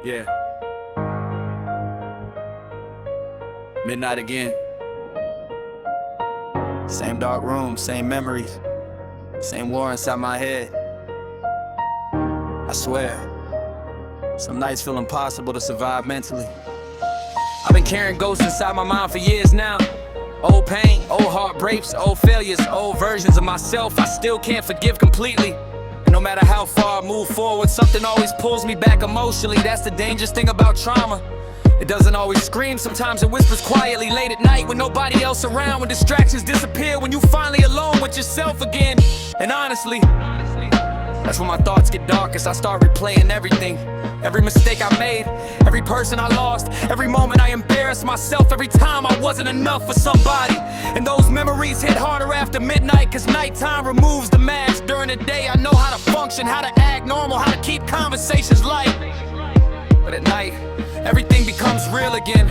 Yeah. Midnight again. Same dark room, same memories, same war inside my head. I swear, some nights feel impossible to survive mentally. I've been carrying ghosts inside my mind for years now. Old pain, old heartbreaks, old failures, old versions of myself I still can't forgive completely. And no matter how far I move forward, something always pulls me back emotionally. That's the dangerous thing about trauma. It doesn't always scream, sometimes it whispers quietly late at night when nobody else around, when distractions disappear, when you finally alone with yourself again. And honestly, that's when my thoughts get darkest. I start replaying everything. Every mistake I made, every person I lost, every moment I embarrassed myself, every time I wasn't enough for somebody. And those memories hit harder after midnight, cause nighttime removes the mask. During the day I know how to function, how to act normal, how to keep conversations light. But at night, everything becomes real again.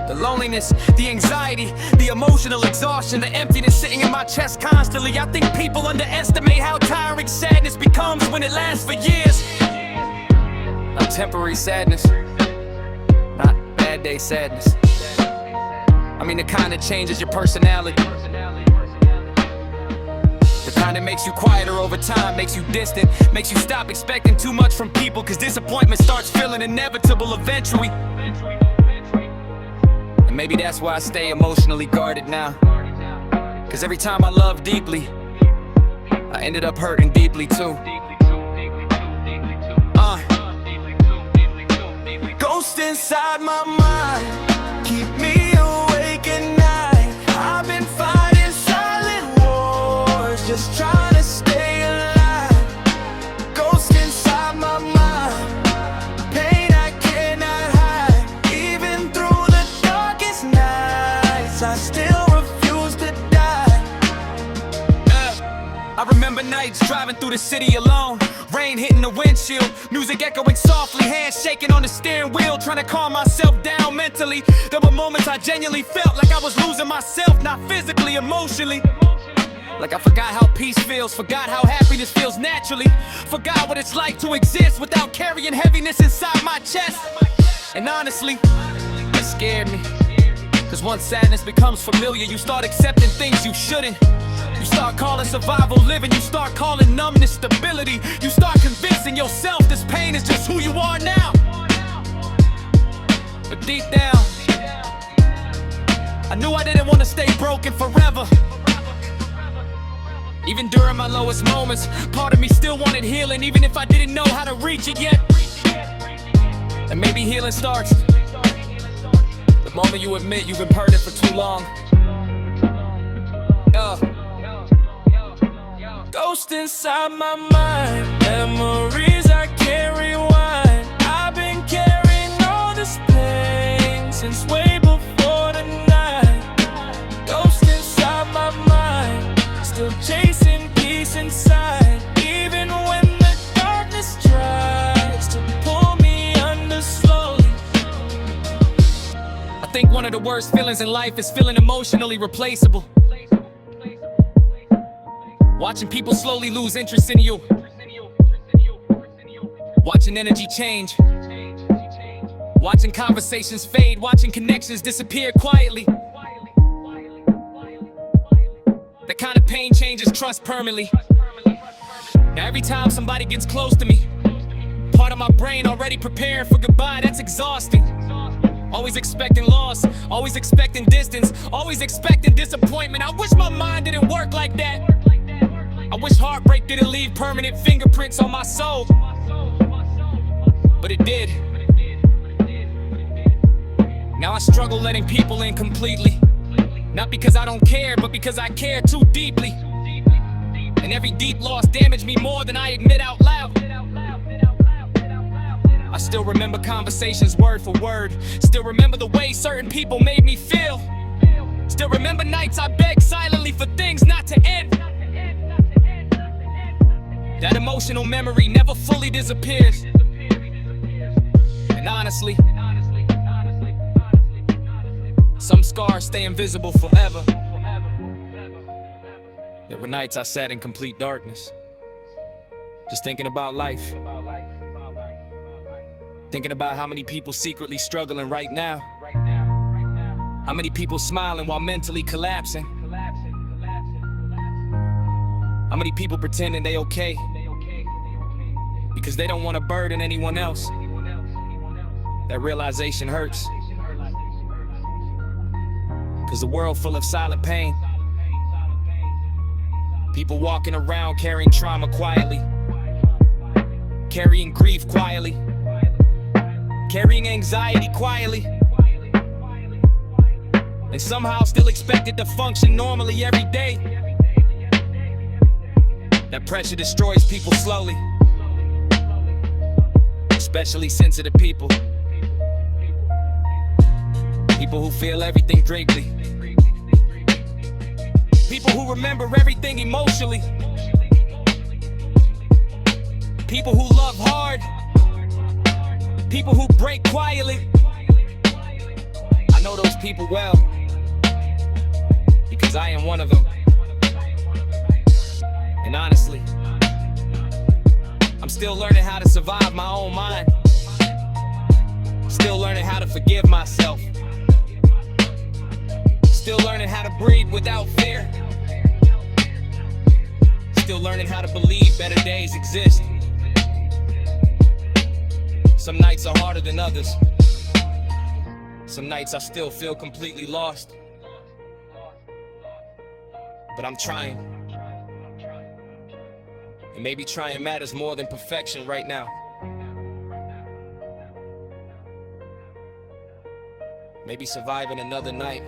The loneliness, the anxiety, the emotional exhaustion, the emptiness sitting in my chest constantly. I think people underestimate how tiring sadness becomes when it lasts for years. Not temporary sadness, not bad day sadness. I mean the kind that changes your personality, the kind that makes you quieter over time, makes you distant, makes you stop expecting too much from people, cause disappointment starts feeling inevitable eventually. And maybe that's why I stay emotionally guarded now, cause every time I loved deeply, I ended up hurting deeply too. Ghost inside my mind, keep me awake at night. I've been fighting silent wars, just trying to stay alive. Ghost inside my mind, pain I cannot hide. Even through the darkest nights, I still refuse to die. I remember nights driving through the city alone, rain hitting the windshield, music echoing softly, hands shaking on the steering wheel, trying to calm myself down mentally. There were moments I genuinely felt like I was losing myself, not physically, emotionally. Like I forgot how peace feels, forgot how happiness feels naturally, forgot what it's like to exist without carrying heaviness inside my chest. And honestly, it scared me, cause once sadness becomes familiar, you start accepting things you shouldn't. You start calling survival living, you start calling numbness stability. You start convincing yourself this pain is just who you are now. But deep down, I knew I didn't want to stay broken forever. Even during my lowest moments, part of me still wanted healing, even if I didn't know how to reach it yet. And maybe healing starts the moment you admit you've been hurting for too long. Ghost inside my mind, memories I can't rewind. I've been carrying all this pain since way before the night. Ghost inside my mind, still chasing peace inside, even when the darkness tries to pull me under slowly. I think one of the worst feelings in life is feeling emotionally replaceable. Watching people slowly lose interest in you, watching energy change, watching conversations fade, watching connections disappear quietly. That kind of pain changes trust permanently. Now every time somebody gets close to me, part of my brain already preparing for goodbye. That's exhausting. Always expecting loss, always expecting distance, always expecting disappointment. I wish my mind didn't work like that. I wish heartbreak didn't leave permanent fingerprints on my soul, but it did. Now I struggle letting people in completely, not because I don't care, but because I care too deeply. And every deep loss damaged me more than I admit out loud. I still remember conversations word for word, still remember the way certain people made me feel, still remember nights I begged silently for things not to end. That emotional memory never fully disappears. And honestly, some scars stay invisible forever. There were nights I sat in complete darkness, just thinking about life, Thinking about how many people secretly struggling right now. How many people smiling while mentally collapsing. How many people pretending they okay because they don't want to burden anyone else. That realization hurts, cause the world full of silent pain. People walking around carrying trauma quietly, carrying grief quietly, carrying anxiety quietly, and somehow still expected to function normally every day. That pressure destroys people slowly, especially sensitive people. People who feel everything deeply. People who remember everything emotionally. People who love hard. People who break quietly. I know those people well, because I am one of them. And honestly, I'm still learning how to survive my own mind. Still learning how to forgive myself. Still learning how to breathe without fear. Still learning how to believe better days exist. Some nights are harder than others. Some nights I still feel completely lost. But I'm trying. And maybe trying matters more than perfection right now. Maybe surviving another night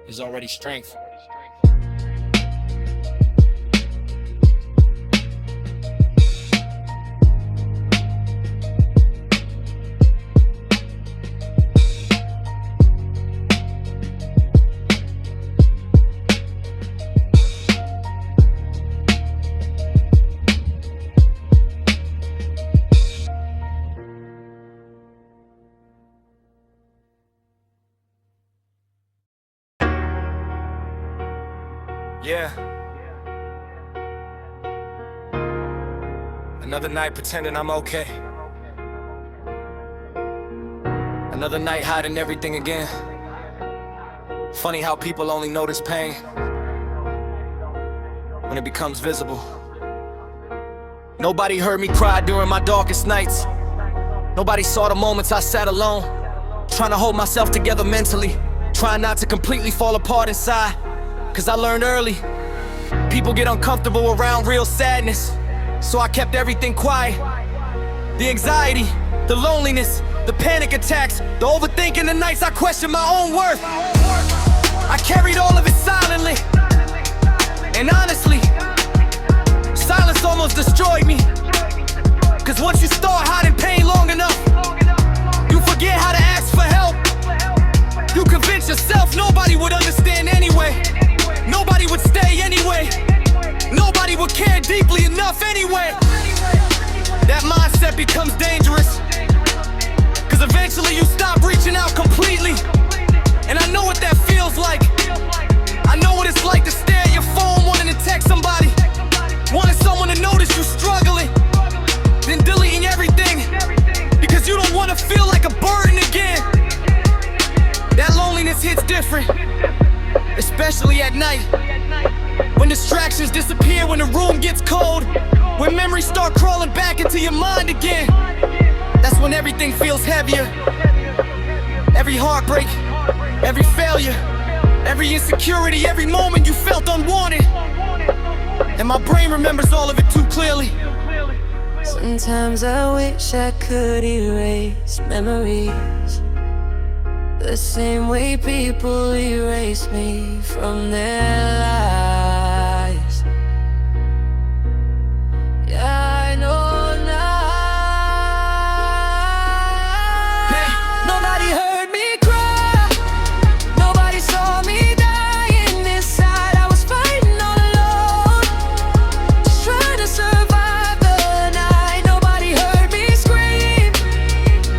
is already strength. Yeah. Another night pretending I'm okay. Another night hiding everything again. Funny how people only notice pain when it becomes visible. Nobody heard me cry during my darkest nights. Nobody saw the moments I sat alone, trying to hold myself together mentally, trying not to completely fall apart inside. Cause I learned early, people get uncomfortable around real sadness. So I kept everything quiet. The anxiety, the loneliness, the panic attacks, the overthinking, the nights I questioned my own worth. I carried all of it silently. And honestly, silence almost destroyed me. Cause once you start hiding pain long enough, you forget how to ask for help. You convince yourself nobody would understand anyway. Nobody would stay anyway. Nobody would care deeply enough anyway. That mindset becomes dangerous, cause eventually you stop reaching out completely. And I know what that feels like. I know what it's like to stare at your phone wanting to text somebody, wanting someone to notice you struggling, then deleting everything because you don't want to feel like a burden again. That loneliness hits different, especially at night, when distractions disappear, when the room gets cold, when memories start crawling back into your mind again. That's when everything feels heavier. Every heartbreak, every failure, every insecurity, every moment you felt unwanted. And my brain remembers all of it too clearly. Sometimes I wish I could erase memories the same way people erase me from their lives. Yeah, I know now. Nobody heard me cry. Nobody saw me dying inside. I was fighting all alone, just trying to survive the night. Nobody heard me scream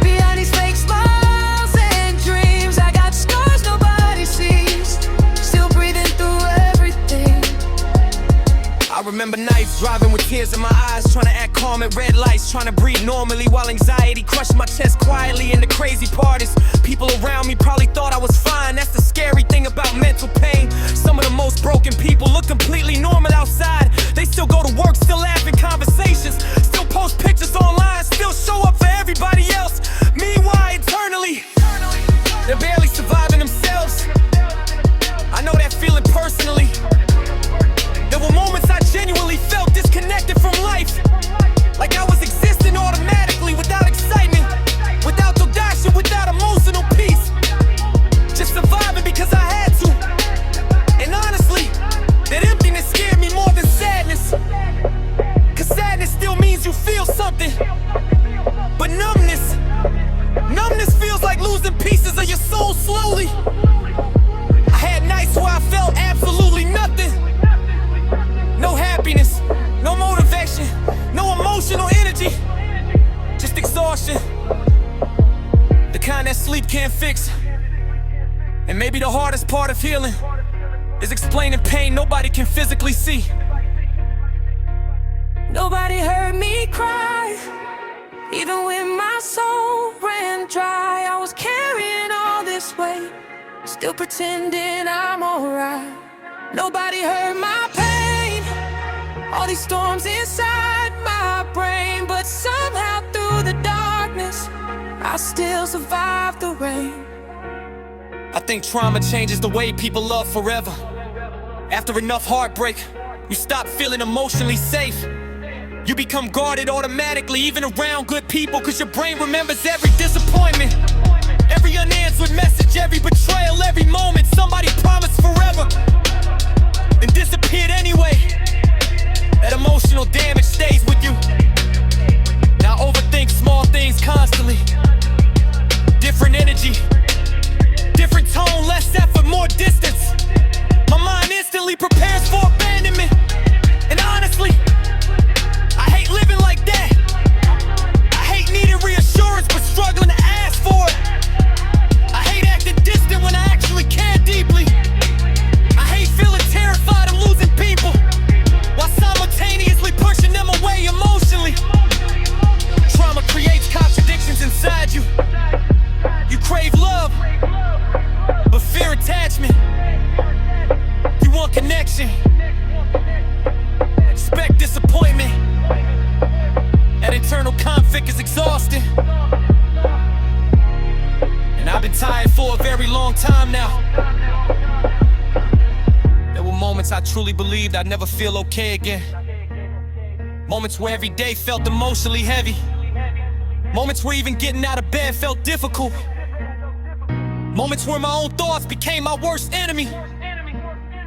behind these fake smiles and dreams. I got scars nobody sees, still breathing through everything. I remember nights driving with tears in my eyes, trying to act calm at red lights, trying to breathe normally while anxiety crushed my chest quietly. And the crazy part is, people around me probably thought I was fine. That's the scary thing about mental pain. Some of the most broken people look completely normal outside. They still go to work, still laugh in conversations, still post pictures online, still show up for everybody else. Meanwhile, internally, they're barely surviving themselves. I know that feeling personally. There were moments I genuinely felt disconnected from life, like I was existing automatically, without excitement, without direction, without emotional peace. Just surviving because I had to. And honestly, that emptiness scared me more than sadness. Cause sadness still means you feel something. But numbness feels like losing pieces of your soul slowly. I had nights where I felt absolutely nothing. No happiness, no motivation, no emotional energy, just exhaustion. The kind that sleep can't fix. And maybe the hardest part of healing is explaining pain nobody can physically see. Nobody heard me cry, even when my soul ran dry. I was carrying all this weight, still pretending I'm alright. Nobody heard my pain, all these storms inside my brain. But somehow through the darkness, I still survived the rain. I think trauma changes the way people love forever. After enough heartbreak, you stop feeling emotionally safe. You become guarded automatically, even around good people, cause your brain remembers every disappointment, every unanswered message, every betrayal, every moment somebody promised forever and disappeared anyway. That emotional damage stays with you. Now I overthink small things constantly. Different energy, different tone, less effort, more distance. My mind instantly prepares for abandonment. And honestly, I hate living like that. I hate needing reassurance but struggling to ask for it. I hate acting distant when I actually care deeply. I hate feeling terrified of losing people while simultaneously pushing them away emotionally. Trauma creates contradictions inside you. You crave love, but fear attachment. You want connection, expect disappointment. That internal conflict is exhausting. And I've been tired for a very long time now. There were moments I truly believed I'd never feel okay again. Moments where every day felt emotionally heavy. Moments where even getting out of bed felt difficult. Moments where my own thoughts became my worst enemy.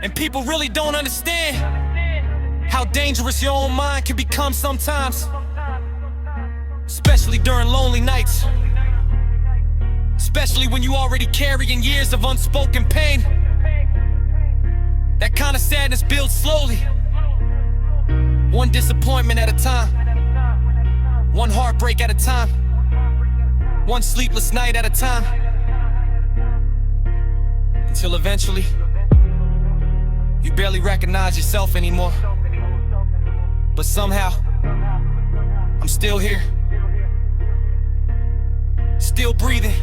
And people really don't understand how dangerous your own mind can become sometimes. Especially during lonely nights. Especially when you already carrying years of unspoken pain. That kind of sadness builds slowly. One disappointment at a time. One heartbreak at a time. One sleepless night at a time. Until eventually, you barely recognize yourself anymore. But somehow, I'm still here. Still breathing.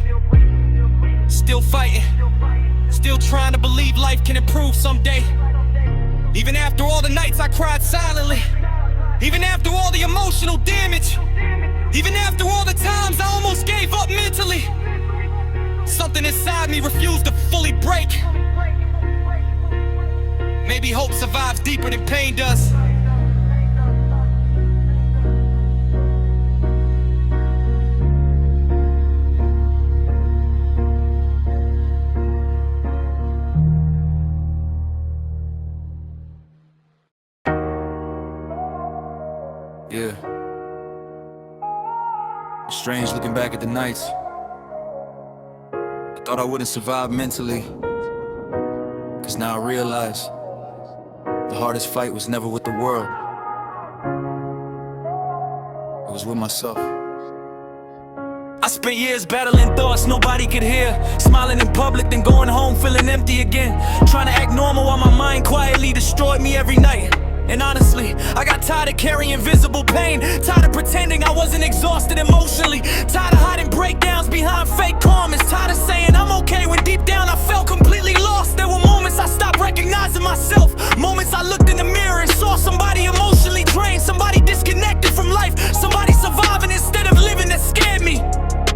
Still fighting. Still trying to believe life can improve someday. Even after all the nights I cried silently. Even after all the emotional damage. Even after all the times I almost gave up mentally. Something inside me refused to fully break. Maybe hope survives deeper than pain does. Yeah. It's strange looking back at the nights. I thought I wouldn't survive mentally. Cause now I realize the hardest fight was never with the world. It was with myself. I spent years battling thoughts nobody could hear. Smiling in public, then going home feeling empty again. Trying to act normal while my mind quietly destroyed me every night. And honestly, I got tired of carrying invisible pain. Tired of pretending I wasn't exhausted emotionally. Tired of hiding breakdowns behind fake comments. Tired of saying I'm okay when deep down I felt completely lost. There were moments I stopped recognizing myself. Moments I looked in the mirror and saw somebody emotionally drained. Somebody disconnected from life. Somebody surviving instead of living that scared me.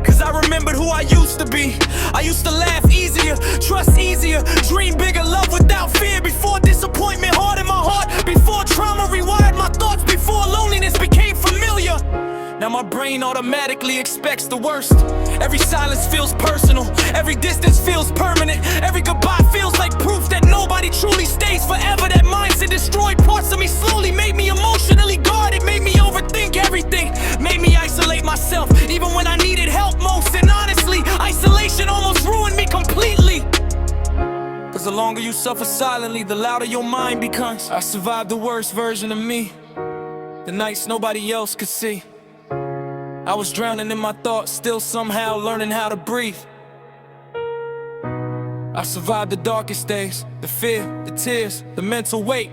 Cause I remembered who I used to be. I used to laugh easier, trust easier, dream bigger, love without fear. Before disappointment hard in my heart, before trauma rewired my thoughts, before loneliness became familiar. Now my brain automatically expects the worst. Every silence feels personal, every distance feels permanent. Every goodbye feels like proof that nobody truly stays forever. That mindset destroyed parts of me slowly, made me emotionally guarded, made me overthink everything, made me isolate myself even when I needed help most. And honestly, isolation almost ruined me completely. Cause the longer you suffer silently, the louder your mind becomes. I survived the worst version of me, the nights nobody else could see. I was drowning in my thoughts, still somehow learning how to breathe. I survived the darkest days, the fear, the tears, the mental weight.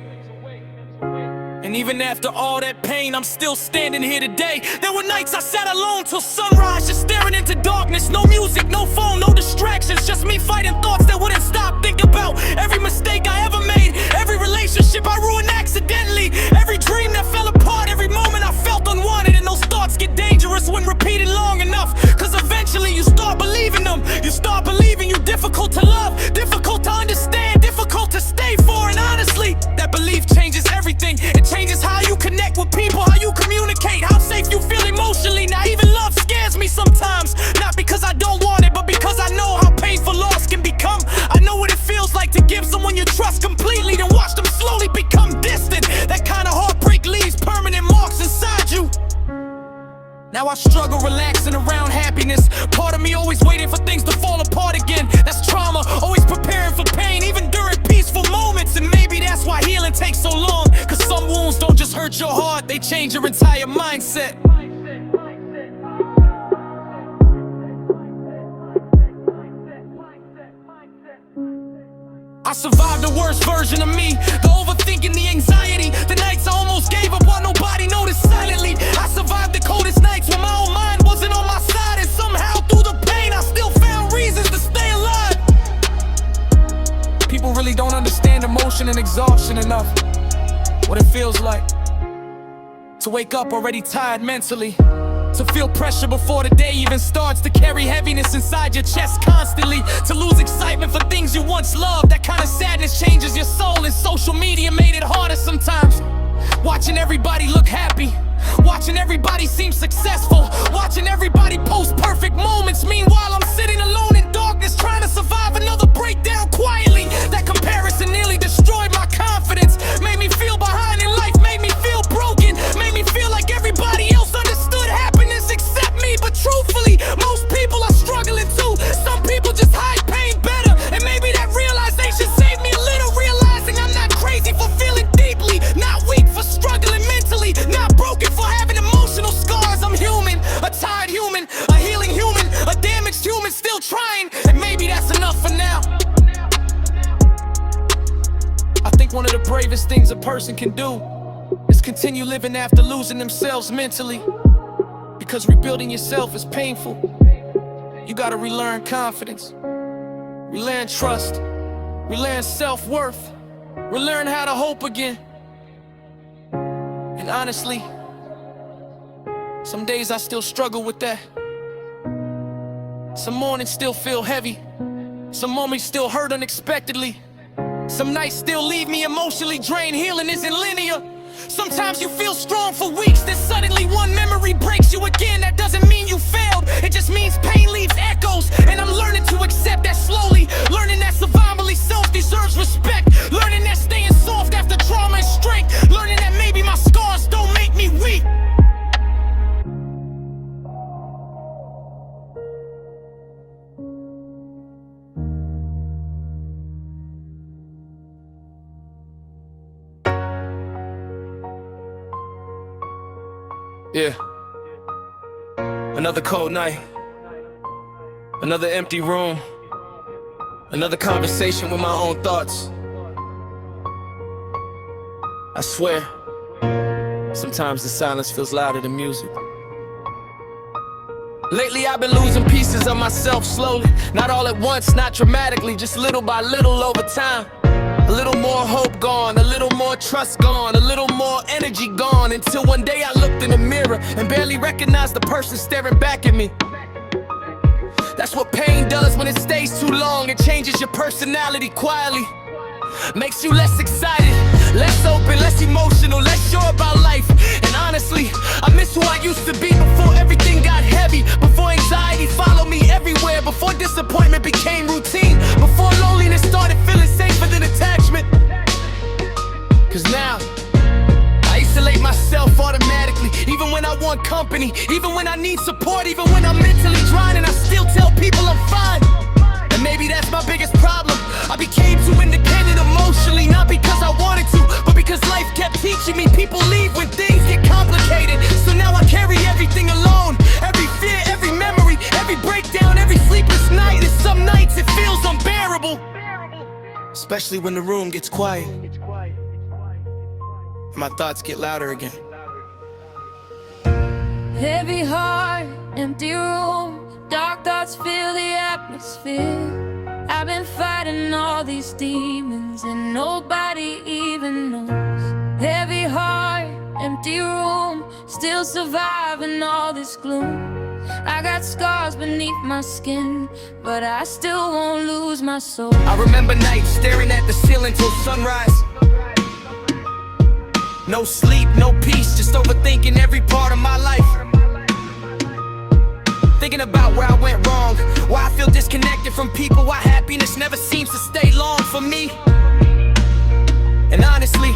And even after all that pain, I'm still standing here today. There were nights I sat alone till sunrise, just staring into darkness. No music, no phone, no distractions, just me fighting thoughts that wouldn't stop. Think about every mistake I ever made, every relationship I ruined accidentally, every dream that fell apart, every moment I felt unwanted. And those thoughts get dangerous when repeated long enough, cause eventually you start believing them. You start believing you're difficult to love, difficult to understand, difficult to stay for. And honestly, that belief changes everything. It changes how you connect with people, how you communicate, how safe you feel emotionally. Now even love scares me sometimes, not because I don't want it, but because I know how painful loss can become. I know what it feels like to give someone you trust completely, then watch them slowly become distant. That kind of heartbreak leaves permanent marks inside you. Now I struggle relaxing around happiness. Part of me always waiting for things to fall apart again. That's trauma, always preparing for pain, even during peaceful moments. And maybe that's why healing takes so long, cause some wounds don't just hurt your heart, they change your entire mindset. I survived the worst version of me, the overthinking, the anxiety, the nights I almost gave up while nobody noticed silently. I survived the coldest nights when my own mind wasn't on my side, and somehow through the pain I still found reasons to stay alive. People really don't understand emotion and exhaustion enough. What it feels like to wake up already tired mentally, to feel pressure before the day even starts, to carry heaviness inside your chest constantly, to lose excitement for things you once loved. That kind of sadness changes your soul, and social media made it harder sometimes. Watching everybody look happy, watching everybody seem successful, watching everybody post perfect moments. Meanwhile, I'm sitting alone in darkness, trying to survive another breakdown quietly. That comparison nearly destroyed my confidence, made me feel behind in life, made me feel broken, made me feel like everybody else understood happiness except me. But truthfully, most people are struggling too. Some people just hide pain better, and maybe that realization saved me a little. Realizing I'm not crazy for feeling deeply, not weak for struggling mentally, not broken for having emotional scars. I'm human, a tired human, a healing human, a damaged human, still trying. And maybe that's enough for now. I think one of the bravest things a person can do is continue living after losing themselves mentally, because rebuilding yourself is painful. You gotta relearn confidence, relearn trust, relearn self-worth, relearn how to hope again. And honestly, some days I still struggle with that. Some mornings still feel heavy, some moments still hurt unexpectedly, some nights still leave me emotionally drained. Healing isn't linear. Sometimes you feel strong for weeks, then suddenly one memory breaks you again. That doesn't mean you failed, it just means pain leaves echoes. And I'm learning to accept that slowly, learning that survivally self deserves respect, learning that staying soft after trauma is strength, learning that maybe my scars don't make me weak. Yeah. Another cold night, another empty room, another conversation with my own thoughts. I swear, sometimes the silence feels louder than music. Lately I've been losing pieces of myself slowly. Not all at once, not dramatically, just little by little over time. A little more hope gone, a little more trust gone, a little more energy gone, until one day I looked in the mirror and barely recognized the person staring back at me. That's what pain does when it stays too long. It changes your personality quietly. Makes you less excited, less open, less emotional, less sure about life. And honestly, I miss who I used to be before everything got heavy, before anxiety followed me everywhere, before disappointment became routine, before loneliness started feeling safer than attachment. Cause now, I isolate myself automatically, even when I want company, even when I need support, even when I'm mentally drowning, I still tell people I'm fine. And maybe that's my biggest problem. I became too independent emotionally, not because I wanted to, but because life kept teaching me people leave when things get complicated. So now I carry everything alone, every fear, every memory, every breakdown, every sleepless night. And some nights it feels unbearable, especially when the room gets quiet and my thoughts get louder again. Heavy heart, empty room, dark thoughts fill the atmosphere. I've been fighting all these demons and nobody even knows. Heavy heart, empty room, still surviving all this gloom. I got scars beneath my skin, but I still won't lose my soul. I remember nights staring at the ceiling till sunrise. No sleep, no peace, just overthinking every part of my life. Thinking about where I went wrong, why I feel disconnected from people, why happiness never seems to stay long for me. And honestly,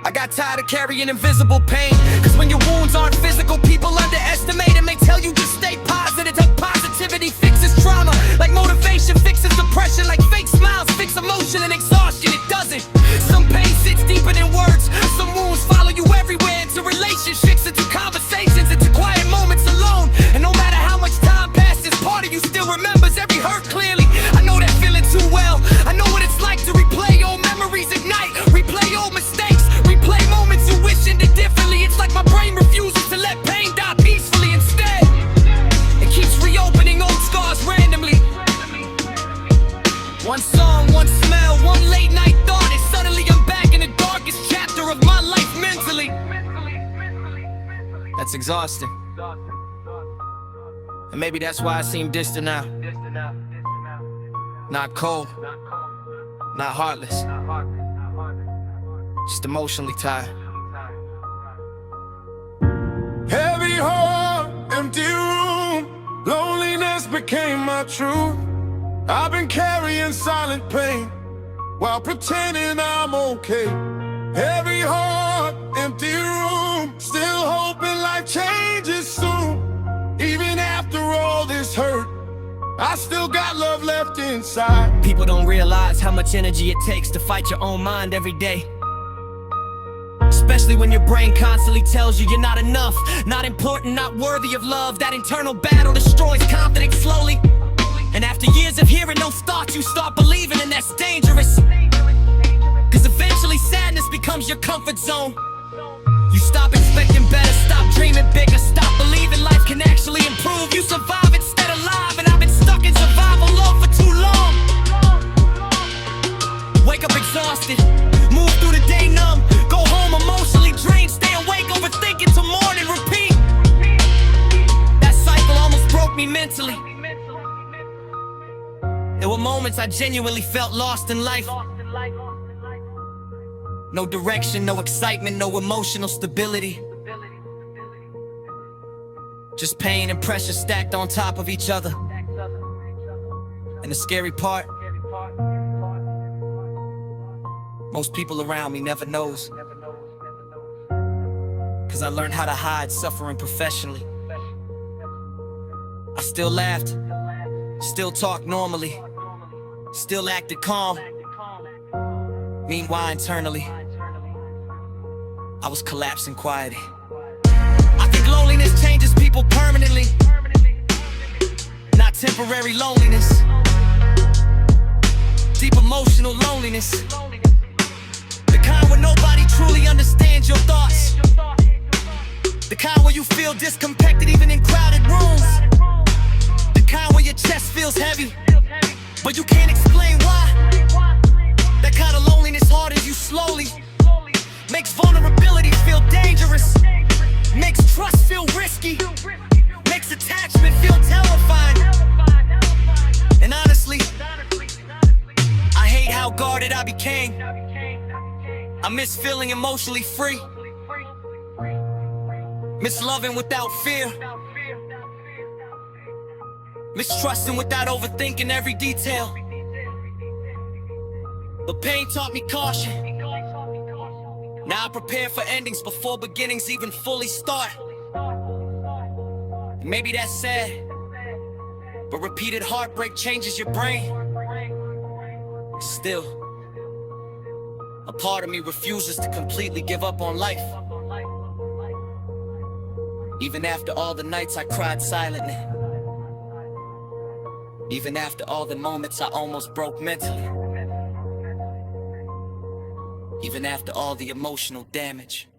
I got tired of carrying invisible pain. Cause when your wounds aren't physical, people underestimate and they tell you just stay positive. Like positivity fixes trauma, like motivation fixes depression, like fake smiles fix emotion and exhaustion. It doesn't. Some pain sits deeper than words, some wounds follow you everywhere, into relationships, into conversations, into quiet moments alone. And no matter how much time passes, part of you still remembers every hurt clearly. I know that feeling too well. I know what it's like to replay old memories at night, replay old mistakes, replay moments you wish ended differently. It's like my brain refuses to let pain die peacefully. Instead, it keeps reopening old scars randomly. One song, one smell, one late night thought, and suddenly I'm back in the darkest chapter of my life mentally. That's exhausting. And maybe that's why I seem distant now. Not cold, not heartless, just emotionally tired. Heavy heart, empty room, loneliness became my truth. I've been carrying silent pain while pretending I'm okay. Heavy heart, empty room, still hoping life changes soon. Even after all this hurt, I still got love left inside. People don't realize how much energy it takes to fight your own mind every day. Especially when your brain constantly tells you you're not enough, not important, not worthy of love. That internal battle destroys confidence slowly. And after years of hearing those thoughts, you start believing, and that's dangerous. Cause eventually sadness becomes your comfort zone. You stop expecting better, stop dreaming bigger, stop believing life can actually improve. You survive instead of live, and I've been stuck in survival mode for too long. Wake up exhausted, move through the day numb, go home emotionally drained, stay awake overthinking till morning, repeat. That cycle almost broke me mentally. There were moments I genuinely felt lost in life. No direction, no excitement, no emotional stability. Just pain and pressure stacked on top of each other. And the scary part, most people around me never knows. Cause I learned how to hide suffering professionally. I still laughed, still talked normally, still acted calm. Meanwhile, internally, I was collapsing quietly. I think loneliness changes people permanently, not temporary loneliness. Deep emotional loneliness, the kind where nobody truly understand your thoughts. The kind where you feel disconnected even in crowded rooms. The kind where your chest feels heavy, but you can't explain why. That kind of loneliness hardens you slowly, makes vulnerability feel dangerous, makes trust feel risky, makes attachment feel terrifying. And honestly, I hate how guarded I became. I miss feeling emotionally free, miss loving without fear, miss trusting without overthinking every detail. But pain taught me caution. Now I prepare for endings before beginnings even fully start. Maybe that's sad, but repeated heartbreak changes your brain. Still, a part of me refuses to completely give up on life. Even after all the nights I cried silently, even after all the moments I almost broke mentally, even after all the emotional damage.